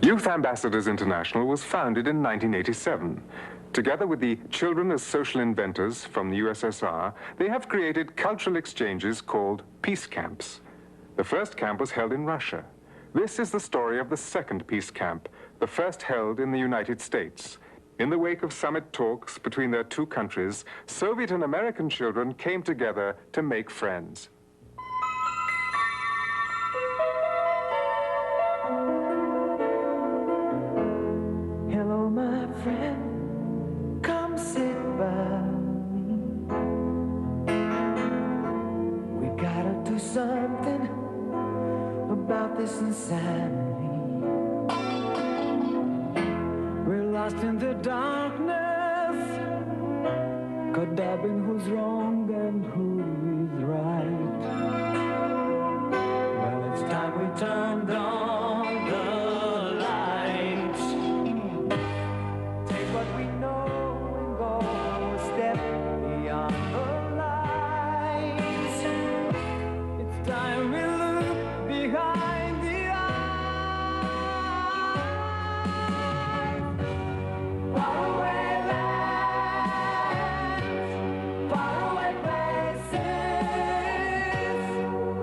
Youth Ambassadors International was founded in 1987. Together with the Children as Social Inventors from the USSR, they have created cultural exchanges called peace camps. The first camp was held in Russia. This is the story of the second peace camp, the first held in the United States. In the wake of summit talks between their two countries, Soviet and American children came together to make friends. Hello, my friend, come sit by me. We gotta do something about this insanity. We're lost in the darkness, caught up in who's wrong and who is right. Well, it's time we turned on the lights. Take what we know and go a step beyond the lines. It's time we look behind the eyes. Faraway lands, faraway places.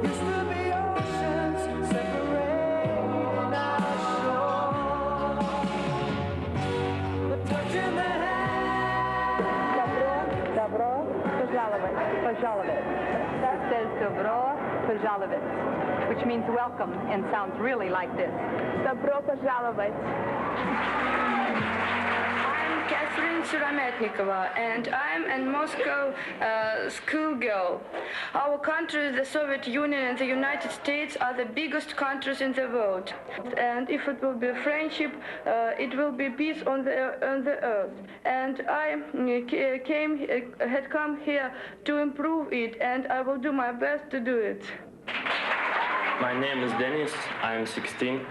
Used to be oceans separating our shores. The touch in the hand. Добро пожаловать. Пожаловать. It says добро пожаловать, which means welcome and sounds really like this. Добро пожаловать. I'm Catherine Surametnikova, and I'm a Moscow schoolgirl. Our countries, the Soviet Union and the United States, are the biggest countries in the world. And if it will be friendship, it will be peace on the earth. And I had come here to improve it, and I will do my best to do it. My name is Denis, I'm 16.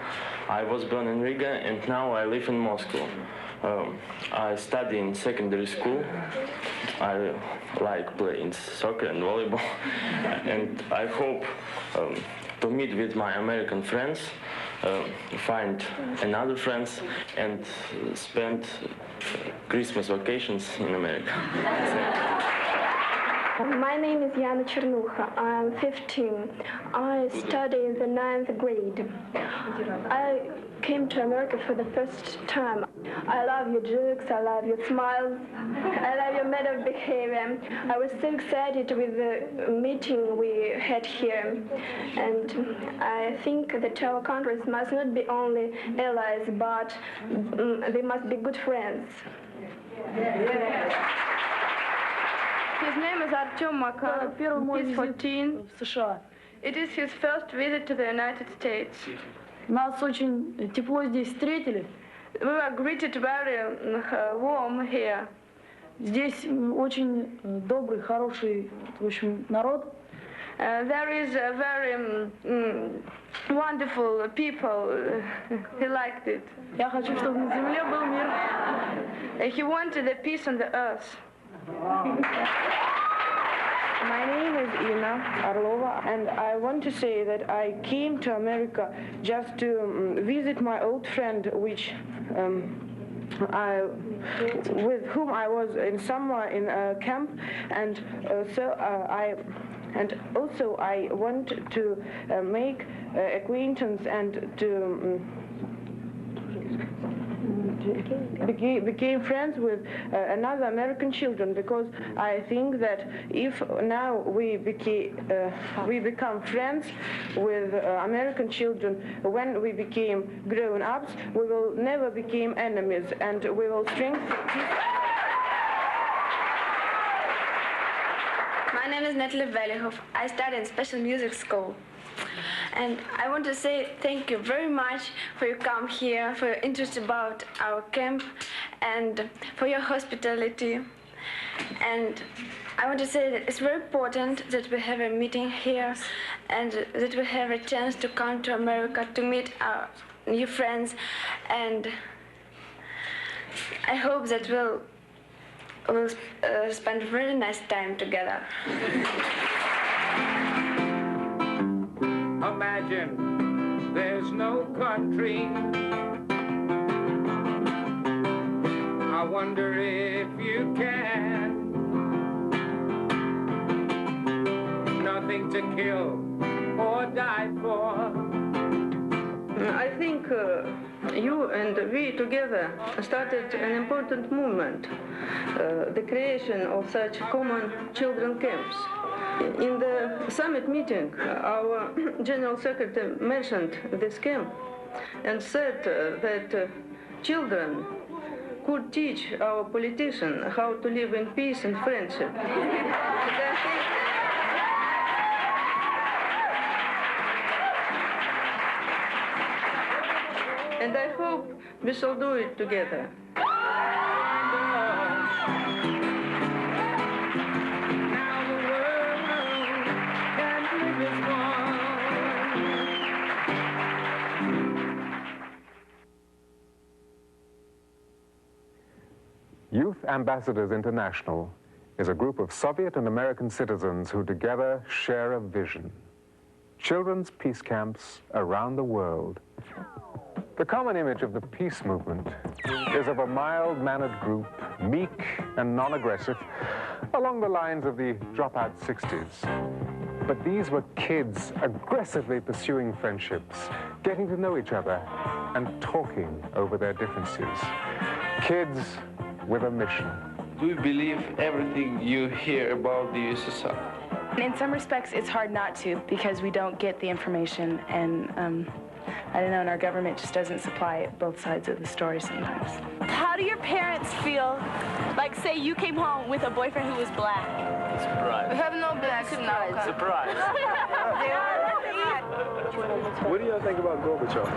I was born in Riga and now I live in Moscow. I study in secondary school. I like playing soccer and volleyball. And I hope to meet with my American friends, find another friends and spend Christmas vacations in America. My name is Yana Chernucha. I'm 15. I study in the 9th grade. I came to America for the first time. I love your jokes, I love your smiles, I love your manner of behavior. I was so excited with the meeting we had here. And I think that our countries must not be only allies, but they must be good friends. His name is Artyom Makarov. He's 14. It is his first visit to the United States. Нас очень тепло здесь встретили. We were greeted very warm here. Здесь очень добрый, хороший, в общем, народ. There is a very wonderful people. He liked it. Я хочу, чтобы на земле был мир. He wanted the peace on the earth. My name is Ina Orlova, and I want to say that I came to America just to visit my old friend, with whom I was in summer in a camp, and also I want to make acquaintance and to became friends with another American children, because I think that if now we become friends with American children, when we became grown-ups, we will never become enemies, and we will strengthen. My name is Natalie Velihov. I study in special music school. And I want to say thank you very much for your come here, for your interest about our camp, and for your hospitality. And I want to say that it's very important that we have a meeting here and that we have a chance to come to America to meet our new friends. And I hope that we'll spend a very nice time together. Imagine there's no country wonder if you can. Nothing to kill or die for. I think you and we together started an important movement, the creation of such common children camps. In the summit meeting, our General Secretary mentioned this camp and said that children could teach our politicians how to live in peace and friendship. And I hope we shall do it together. Youth Ambassadors International is a group of Soviet and American citizens who together share a vision. Children's peace camps around the world. The common image of the peace movement is of a mild-mannered group, meek and non-aggressive, along the lines of the dropout 60s. But these were kids aggressively pursuing friendships, getting to know each other, and talking over their differences. Kids with a mission. Do you believe everything you hear about the USSR? In some respects, it's hard not to, because we don't get the information, and I don't know, and our government just doesn't supply both sides of the story sometimes. How do your parents feel? Like, say you came home with a boyfriend who was black. Surprise. We have no blacks now. Surprise. What do y'all think about Gorbachev?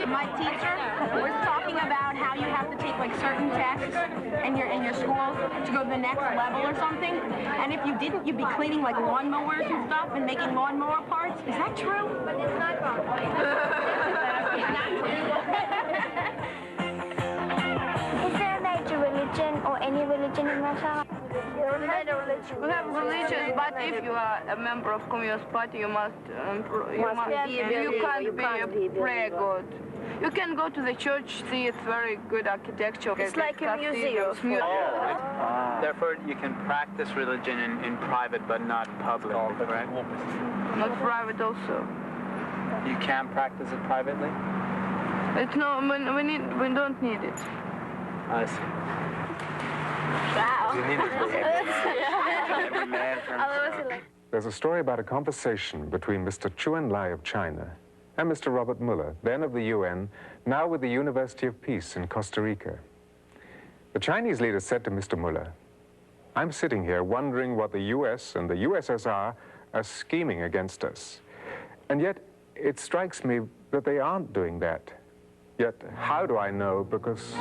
My teacher was talking about how you have to take like certain tests in your schools to go to the next level or something. And if you didn't, you'd be cleaning like lawnmowers and stuff and making lawnmower parts. Is that true? But it's not wrong. Is there a major religion or any religion in Russia? We have religions, but if you are a member of Communist Party, you can't be pray God. You can go to the church, see it's very good architecture. It's like a museum. Therefore, you can practice religion in private, but not public, right? Not private also. You can practice it privately? It's no, we don't need it. I see. Wow. You need it. There's a story about a conversation between Mr. Chu Enlai of China and Mr. Robert Muller, then of the UN, now with the University of Peace in Costa Rica. The Chinese leader said to Mr. Muller, "I'm sitting here wondering what the US and the USSR are scheming against us. And yet, it strikes me that they aren't doing that. Yet, how do I know? Because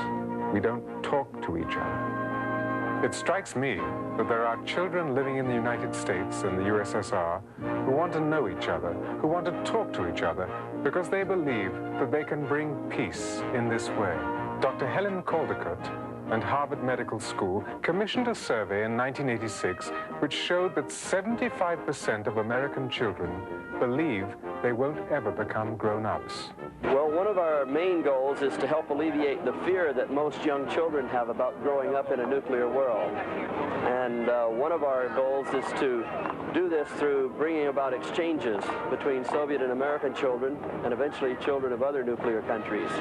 we don't talk to each other. It strikes me that there are children living in the United States and the USSR who want to know each other, who want to talk to each other, because they believe that they can bring peace in this way." Dr. Helen Caldecott and Harvard Medical School commissioned a survey in 1986 which showed that 75% of American children believe they won't ever become grown-ups. Well, one of our main goals is to help alleviate the fear that most young children have about growing up in a nuclear world. And one of our goals is to do this through bringing about exchanges between Soviet and American children, and eventually children of other nuclear countries.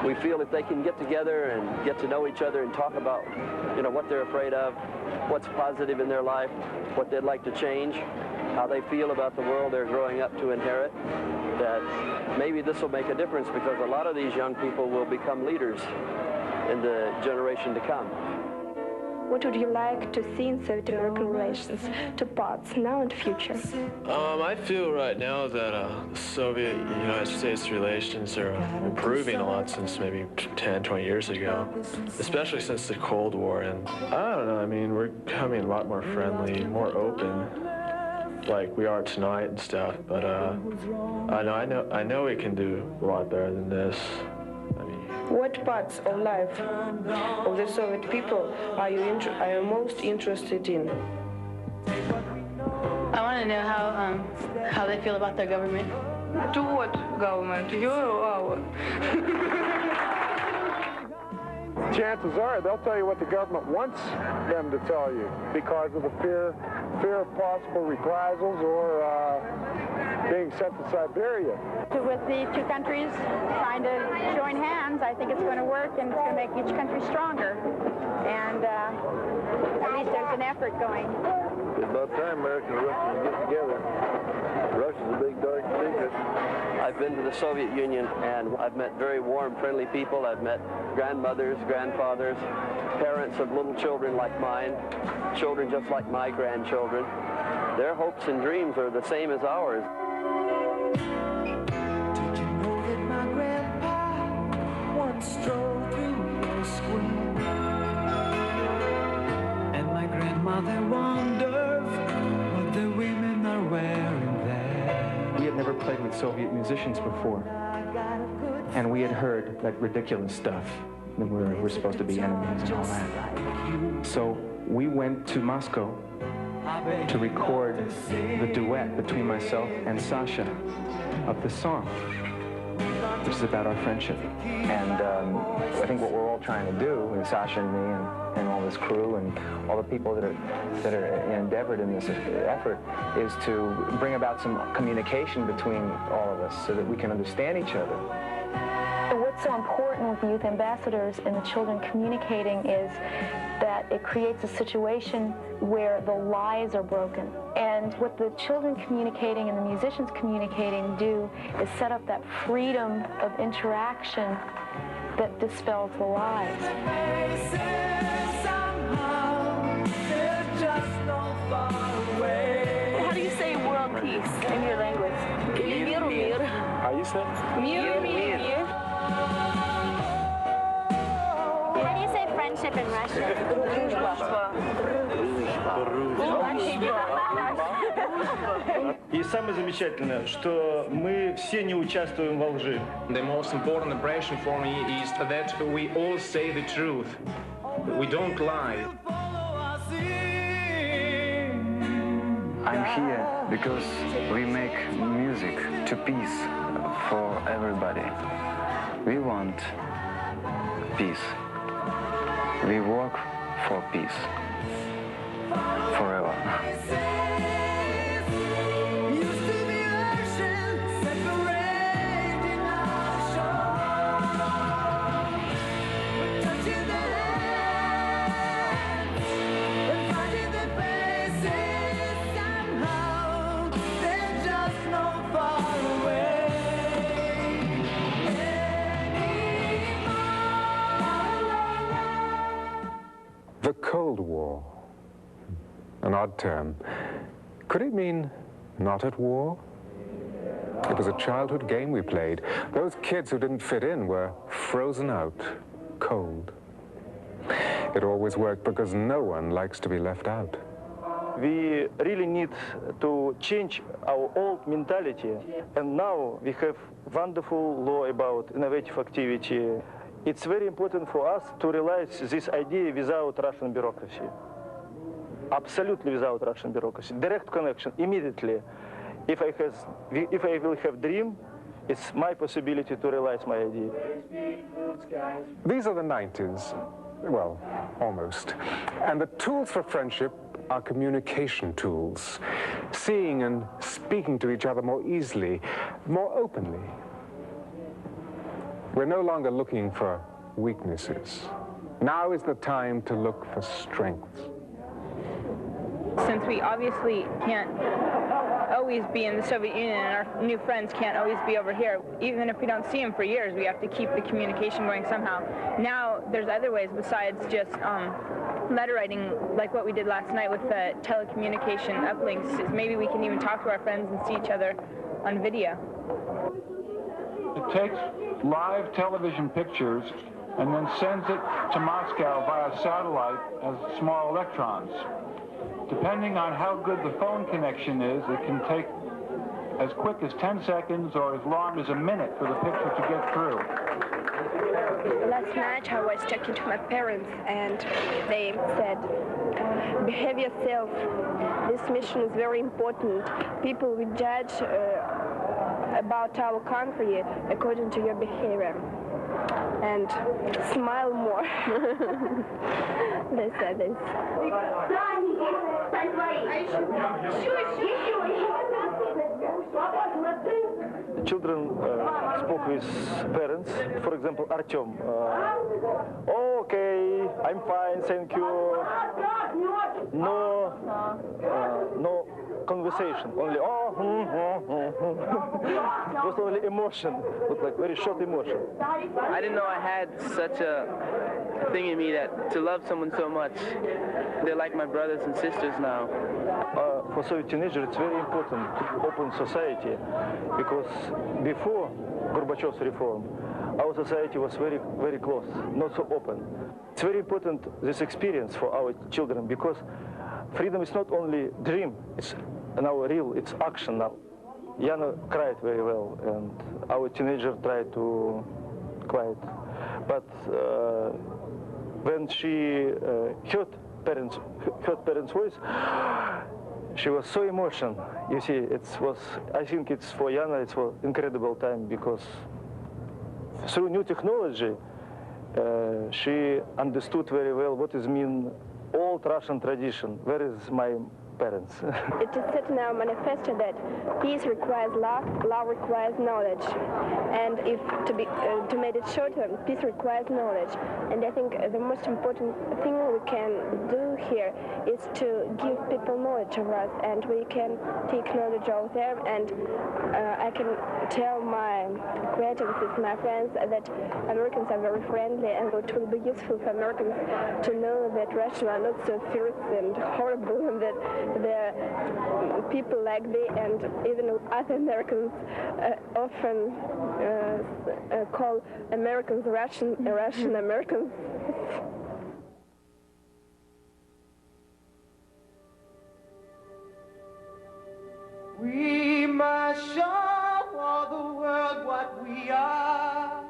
We feel if they can get together and get to know each other and talk about, what they're afraid of, what's positive in their life, what they'd like to change, how they feel about the world they're growing up to inherit, that maybe this will make a difference, because a lot of these young people will become leaders in the generation to come. What would you like to see in Soviet-American relations, two parts, now and future? I feel right now that the Soviet-United States relations are improving a lot since maybe 10, 20 years ago, especially since the Cold War. And I don't know, I mean, we're becoming a lot more friendly, more open, like we are tonight and stuff. But I know we can do a lot better than this. What parts of life of the Soviet people are you most interested in? I want to know how they feel about their government. To what government? Your or our? Chances are they'll tell you what the government wants them to tell you because of the fear of possible reprisals or being sent to Siberia. With the two countries trying to join hands, I think it's going to work and it's going to make each country stronger. And at least there's an effort going. It's about time America and Russia get together. Russia's a big dark secret. I've been to the Soviet Union and I've met very warm, friendly people. I've met grandmothers, grandfathers, parents of little children like mine, children just like my grandchildren. Their hopes and dreams are the same as ours. Did you know that my grandpa once strolled through your square? And my grandmother wondered what the women are wearing there. We had never played with Soviet musicians before, and we had heard that ridiculous stuff, that we're supposed to be enemies and all that. So we went to Moscow to record the duet between myself and Sasha of the song, which is about our friendship. And I think what we're all trying to do, with Sasha and me and all this crew and all the people that are endeavored in this effort, is to bring about some communication between all of us so that we can understand each other. What's so important with the youth ambassadors and the children communicating is that it creates a situation where the lies are broken. And what the children communicating and the musicians communicating do is set up that freedom of interaction that dispels the lies. How do you say world peace in your language? Mir, mir. How you say? Mir, mir, mir. How do you say friendship in Russian? И самое замечательное, что мы все не участвуем во лжи. The most important impression for me is that we all say the truth. We don't lie. I'm here because we make music to peace for everybody. We want peace. We work for peace forever. The Cold War. An odd term. Could it mean not at war? It was a childhood game we played. Those kids who didn't fit in were frozen out, cold. It always worked because no one likes to be left out. We really need to change our old mentality, and now we have wonderful law about innovative activity. It's very important for us to realize this idea without Russian bureaucracy. Absolutely without Russian bureaucracy. Direct connection, immediately. If I will have dream, it's my possibility to realize my idea. These are the 90s. Well, almost. And the tools for friendship are communication tools. Seeing and speaking to each other more easily, more openly. We're no longer looking for weaknesses. Now is the time to look for strengths. Since we obviously can't always be in the Soviet Union and our new friends can't always be over here, even if we don't see them for years, we have to keep the communication going somehow. Now there's other ways besides just letter writing, like what we did last night with the telecommunication uplinks. Maybe we can even talk to our friends and see each other on video. It takes live television pictures and then sends it to Moscow via satellite as small electrons. Depending on how good the phone connection is, it can take as quick as 10 seconds or as long as a minute for the picture to get through. Last night I was talking to my parents and they said, behave yourself. This mission is very important. People will judge about our country according to your behavior. And smile more. They said this. Children spoke with parents. For example, Artyom. Okay, I'm fine, thank you. No conversation, only It was only emotion, but like very short emotion. I didn't know I had such a thing in me that to love someone so much. They're like my brothers and sisters now. For Soviet teenagers, it's very important to open society, because before Gorbachev's reform, our society was very, very closed, not so open. It's very important, this experience for our children, because freedom is not only dream, it's now real, it's action now. Yana cried very well, and our teenager tried to quiet. But when she heard parents' voice, she was so emotional. You see, I think it's for Yana, it's for incredible time, because through new technology, she understood very well what is mean old Russian tradition. Where is my parents? It is said in our manifesto that peace requires love, love requires knowledge, and if to make it shorter, peace requires knowledge. And I think the most important thing we can do here is to give people knowledge of us, and we can take knowledge of them. And I can tell my acquaintances, my friends, that Americans are very friendly, and it will be useful for Americans to know that Russians are not so fierce and horrible, and that there are people like they and even other Americans often call Americans Russian Americans. We must show all the world what we are.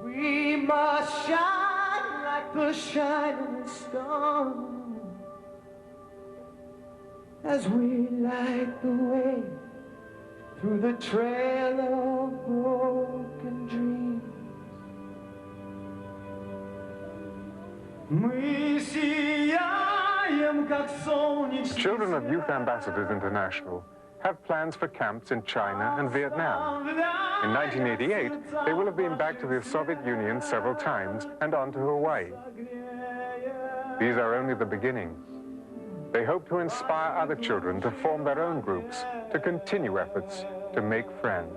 We must shine like the shining star, as we light the way through the trail of broken dreams. Мы сияем, как солнечный. Children of Youth Ambassadors International have plans for camps in China and Vietnam. In 1988, they will have been back to the Soviet Union several times and on to Hawaii. These are only the beginnings. They hope to inspire other children to form their own groups, to continue efforts to make friends.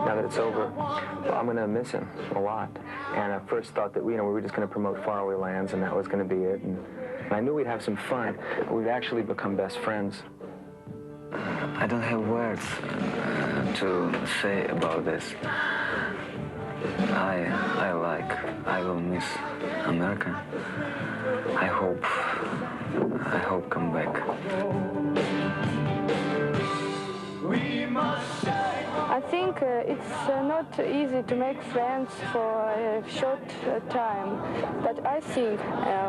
Now that it's over, I'm going to miss him a lot. And I first thought that we were just going to promote Faraway Lands, and that was going to be it. And I knew we'd have some fun, but we've actually become best friends. I don't have words to say about this. I will miss America. I hope come back. I think it's not easy to make friends for a short time, but I think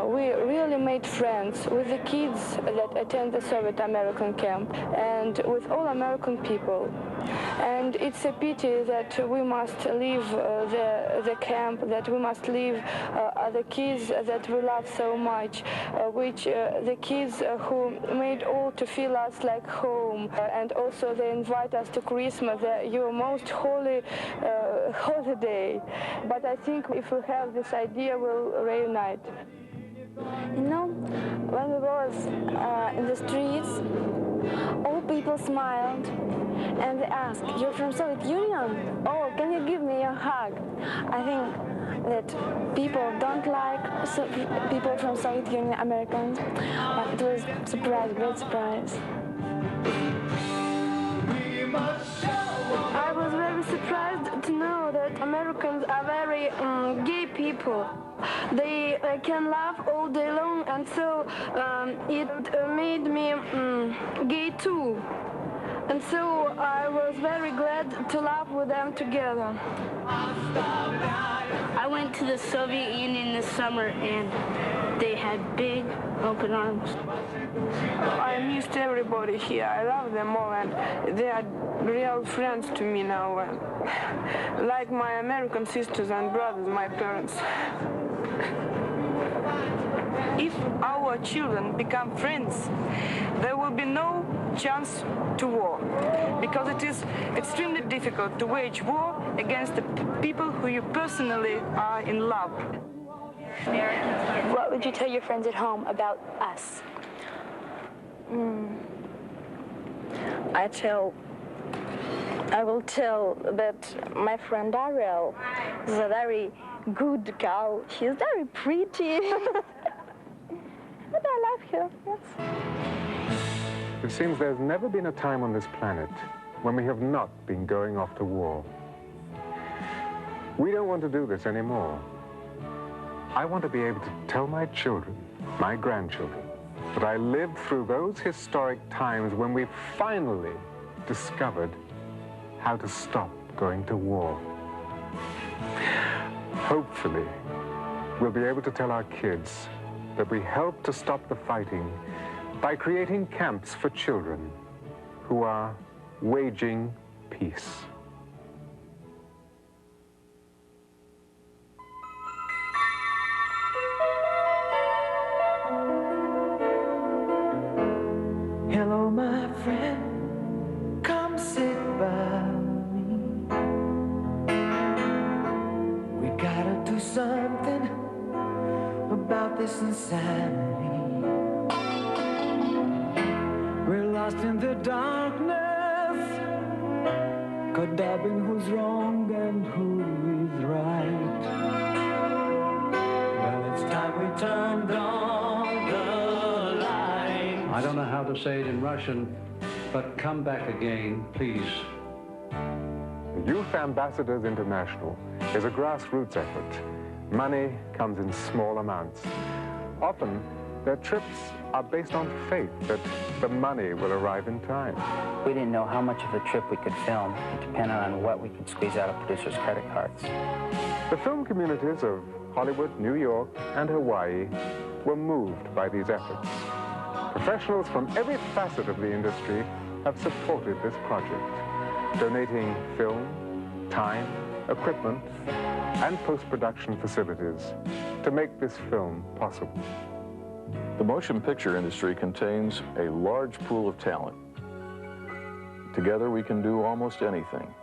we really made friends with the kids that attend the Soviet American camp and with all American people. And it's a pity that we must leave the camp, that we must leave the kids that we love so much, the kids who made all to feel us like home, and also they invite us to Christmas, your most holy holiday. But I think if we have this idea, we'll reunite. You know, when we was in the streets, all people smiled and they asked, "You're from Soviet Union? Oh, can you give me a hug?" I think that people don't like people from Soviet Union Americans, but it was a great surprise. I was very surprised to know that Americans are very gay people. people. They can laugh all day long, and so it made me gay too. And so I was very glad to laugh with them together. I went to the Soviet Union this summer, and they had big open arms. I missed everybody here. I love them all, and they are real friends to me now. Like my American sisters and brothers, my parents. If our children become friends, there will be no chance to war, because it is extremely difficult to wage war against the people who you personally are in love. What would you tell your friends at home about us? I will tell that my friend Ariel is a very good girl. She's very pretty. But I love her, yes. It seems there's never been a time on this planet when we have not been going off to war. We don't want to do this anymore. I want to be able to tell my children, my grandchildren, that I lived through those historic times when we finally discovered how to stop going to war. Hopefully, we'll be able to tell our kids that we helped to stop the fighting by creating camps for children who are waging peace. Hello, my friend, come sit by me. We gotta do something about this insanity. We're lost in the darkness, caught up in who's wrong and who is right. Well, it's time we turned on the light. I don't know how to say it in Russian, but come back again, please. The Youth Ambassadors International is a grassroots effort. Money comes in small amounts. Often, their trips are based on faith that the money will arrive in time. We didn't know how much of a trip we could film. It depended on what we could squeeze out of producers' credit cards. The film communities of Hollywood, New York, and Hawaii were moved by these efforts. Professionals from every facet of the industry have supported this project, donating film, time, equipment, and post-production facilities to make this film possible. The motion picture industry contains a large pool of talent. Together we can do almost anything.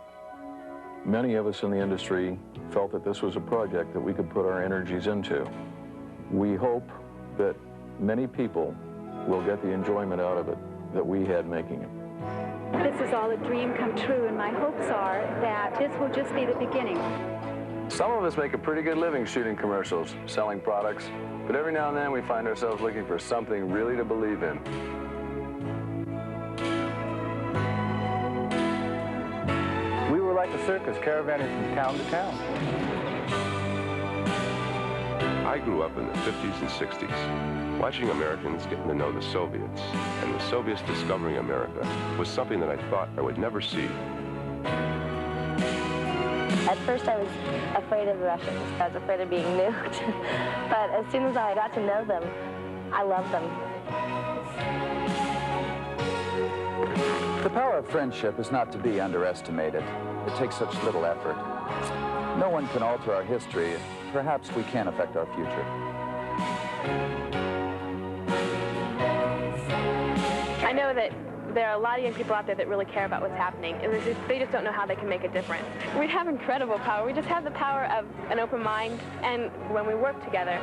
Many of us in the industry felt that this was a project that we could put our energies into. We hope that many people will get the enjoyment out of it that we had making it. This is all a dream come true, and my hopes are that this will just be the beginning. Some of us make a pretty good living shooting commercials, selling products, but every now and then we find ourselves looking for something really to believe in. We were like a circus caravanning from town to town. I grew up in the 50s and 60s, watching Americans getting to know the Soviets, and the Soviets discovering America was something that I thought I would never see. At first I was afraid of the Russians. I was afraid of being nuked. But as soon as I got to know them, I loved them. The power of friendship is not to be underestimated. It takes such little effort. No one can alter our history. Perhaps we can affect our future. I know that there are a lot of young people out there that really care about what's happening. They just don't know how they can make a difference. We have incredible power. We just have the power of an open mind, and when we work together,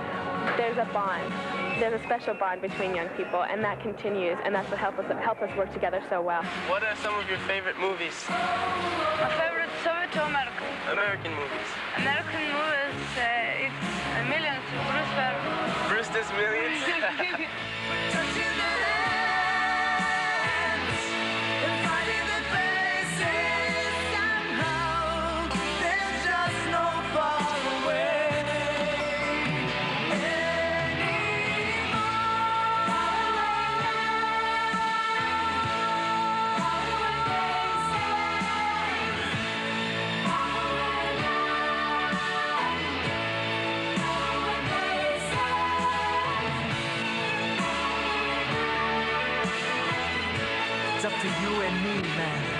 there's a bond. There's a special bond between young people, and that continues, and that's what helps us work together so well. What are some of your favorite movies? My favorite Soviet or American? American movies. American movies, it's Millions. Bruce Willis. Bruce does Millions? and me, man.